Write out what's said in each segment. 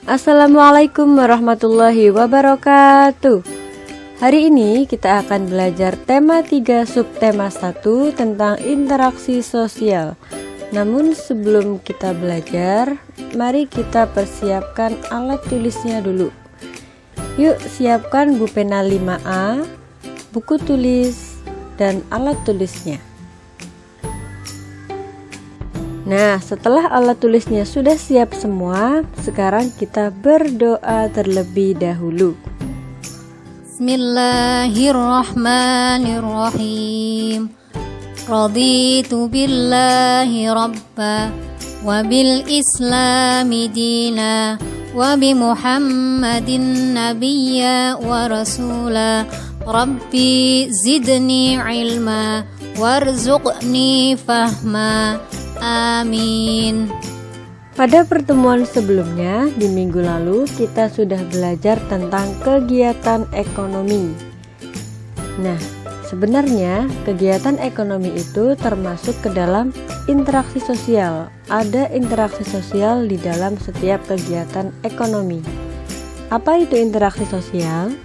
Assalamualaikum warahmatullahi wabarakatuh. Hari ini kita akan belajar tema 3 subtema 1 tentang interaksi sosial. Namun sebelum kita belajar, mari kita persiapkan alat tulisnya dulu. Yuk siapkan buku pena 5A, buku tulis, dan alat tulisnya. Nah, setelah alat tulisnya sudah siap semua, sekarang kita berdoa terlebih dahulu. Bismillahirrahmanirrahim. Raditu billahi rabba wa bil islami dina wa bi Muhammadin nabiyya wa rasula. Rabbi zidni ilma warzuqni fahma. Amin. Pada pertemuan sebelumnya di minggu lalu kita sudah belajar tentang kegiatan ekonomi. Nah, sebenarnya kegiatan ekonomi itu termasuk ke dalam interaksi sosial. Ada interaksi sosial di dalam setiap kegiatan ekonomi. Apa itu interaksi sosial?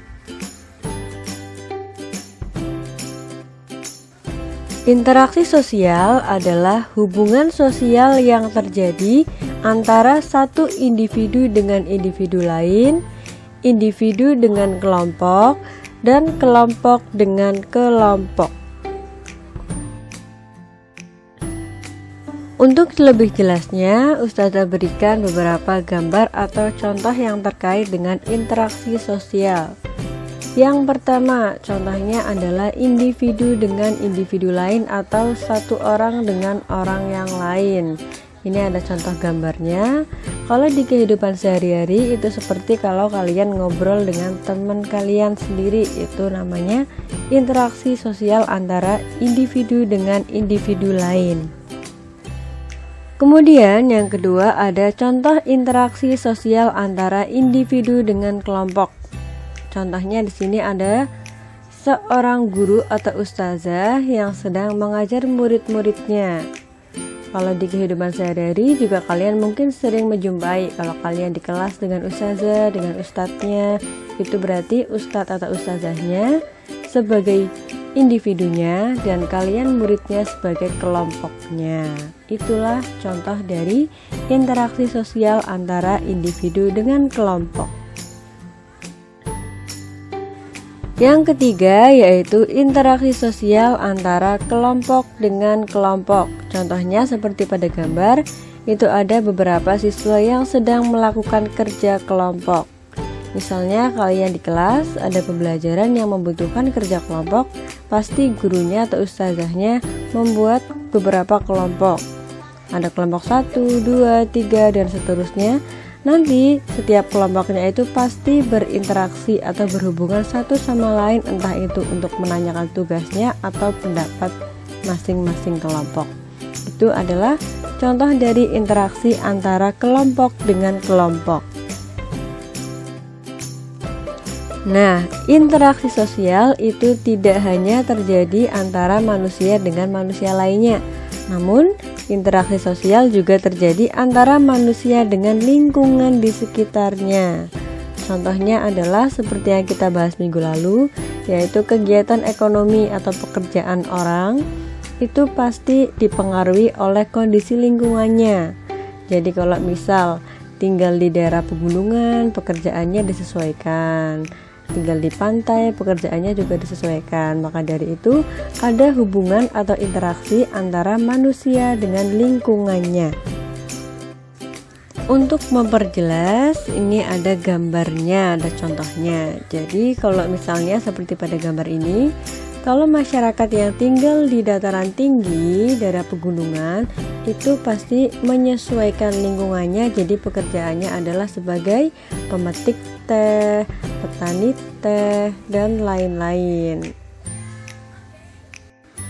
Interaksi sosial adalah hubungan sosial yang terjadi antara satu individu dengan individu lain, individu dengan kelompok, dan kelompok dengan kelompok. Untuk lebih jelasnya, Ustazah berikan beberapa gambar atau contoh yang terkait dengan interaksi sosial. Yang pertama, contohnya adalah individu dengan individu lain atau satu orang dengan orang yang lain. Ini ada contoh gambarnya. Kalau di kehidupan sehari-hari itu seperti kalau kalian ngobrol dengan teman kalian sendiri, itu namanya interaksi sosial antara individu dengan individu lain. Kemudian yang kedua ada contoh interaksi sosial antara individu dengan kelompok. Contohnya di sini ada seorang guru atau ustazah yang sedang mengajar murid-muridnya. Kalau di kehidupan sehari-hari juga kalian mungkin sering menjumpai kalau kalian di kelas dengan ustazah, dengan ustadznya, itu berarti ustadz atau ustazahnya sebagai individunya dan kalian muridnya sebagai kelompoknya. Itulah contoh dari interaksi sosial antara individu dengan kelompok. Yang ketiga yaitu interaksi sosial antara kelompok dengan kelompok. Contohnya seperti pada gambar, itu ada beberapa siswa yang sedang melakukan kerja kelompok. Misalnya kalian di kelas ada pembelajaran yang membutuhkan kerja kelompok, pasti gurunya atau ustazahnya membuat beberapa kelompok. Ada kelompok 1, 2, 3, dan seterusnya. Nanti setiap kelompoknya itu pasti berinteraksi atau berhubungan satu sama lain, entah itu untuk menanyakan tugasnya atau pendapat masing-masing kelompok. Itu adalah contoh dari interaksi antara kelompok dengan kelompok. Nah, interaksi sosial itu tidak hanya terjadi antara manusia dengan manusia lainnya, namun interaksi sosial juga terjadi antara manusia dengan lingkungan di sekitarnya. Contohnya adalah seperti yang kita bahas minggu lalu, yaitu kegiatan ekonomi atau pekerjaan orang itu pasti dipengaruhi oleh kondisi lingkungannya. Jadi kalau misal tinggal di daerah pegunungan, pekerjaannya disesuaikan. Tinggal di pantai, pekerjaannya juga disesuaikan. Maka dari itu ada hubungan atau interaksi antara manusia dengan lingkungannya. Untuk memperjelas, ini ada gambarnya, ada contohnya. Jadi kalau misalnya seperti pada gambar ini, kalau masyarakat yang tinggal di dataran tinggi, daerah pegunungan, itu pasti menyesuaikan lingkungannya. Jadi pekerjaannya adalah sebagai pemetik teh, petani teh, dan lain-lain.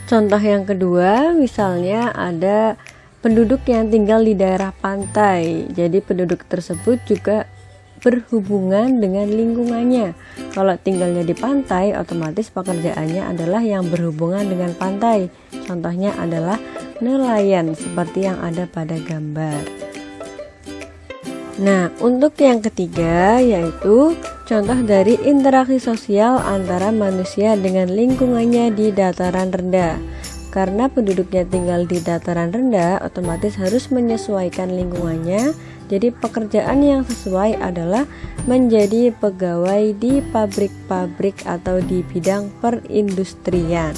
Contoh yang kedua, misalnya ada penduduk yang tinggal di daerah pantai. Jadi penduduk tersebut juga berhubungan dengan lingkungannya. Kalau tinggalnya di pantai, otomatis pekerjaannya adalah yang berhubungan dengan pantai. Contohnya adalah nelayan seperti yang ada pada gambar. Nah, untuk yang ketiga yaitu contoh dari interaksi sosial antara manusia dengan lingkungannya di dataran rendah. Karena penduduknya tinggal di dataran rendah, otomatis harus menyesuaikan lingkungannya. Jadi pekerjaan yang sesuai adalah menjadi pegawai di pabrik-pabrik atau di bidang perindustrian.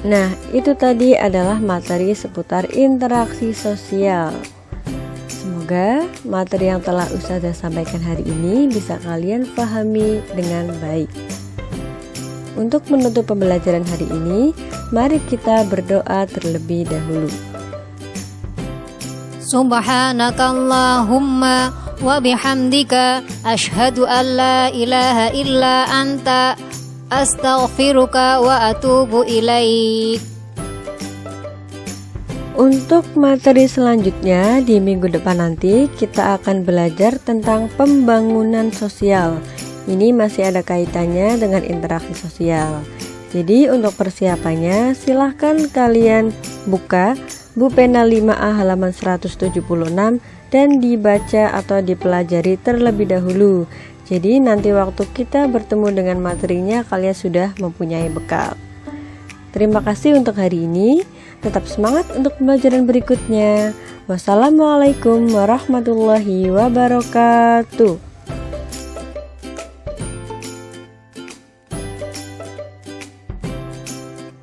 Nah, itu tadi adalah materi seputar interaksi sosial. Semoga materi yang telah Ustazah sampaikan hari ini bisa kalian pahami dengan baik. Untuk menutup pembelajaran hari ini, mari kita berdoa terlebih dahulu. Subhanakallahumma wa bihamdika asyhadu an la ilaha illa anta astaghfiruka wa atubu ilaik. Untuk materi selanjutnya di minggu depan nanti kita akan belajar tentang pembangunan sosial. Ini masih ada kaitannya dengan interaksi sosial. Jadi untuk persiapannya silahkan kalian buka buku pena 5A halaman 176 dan dibaca atau dipelajari terlebih dahulu. Jadi nanti waktu kita bertemu dengan materinya kalian sudah mempunyai bekal. Terima kasih untuk hari ini. Tetap semangat untuk pembelajaran berikutnya. Wassalamualaikum warahmatullahi wabarakatuh.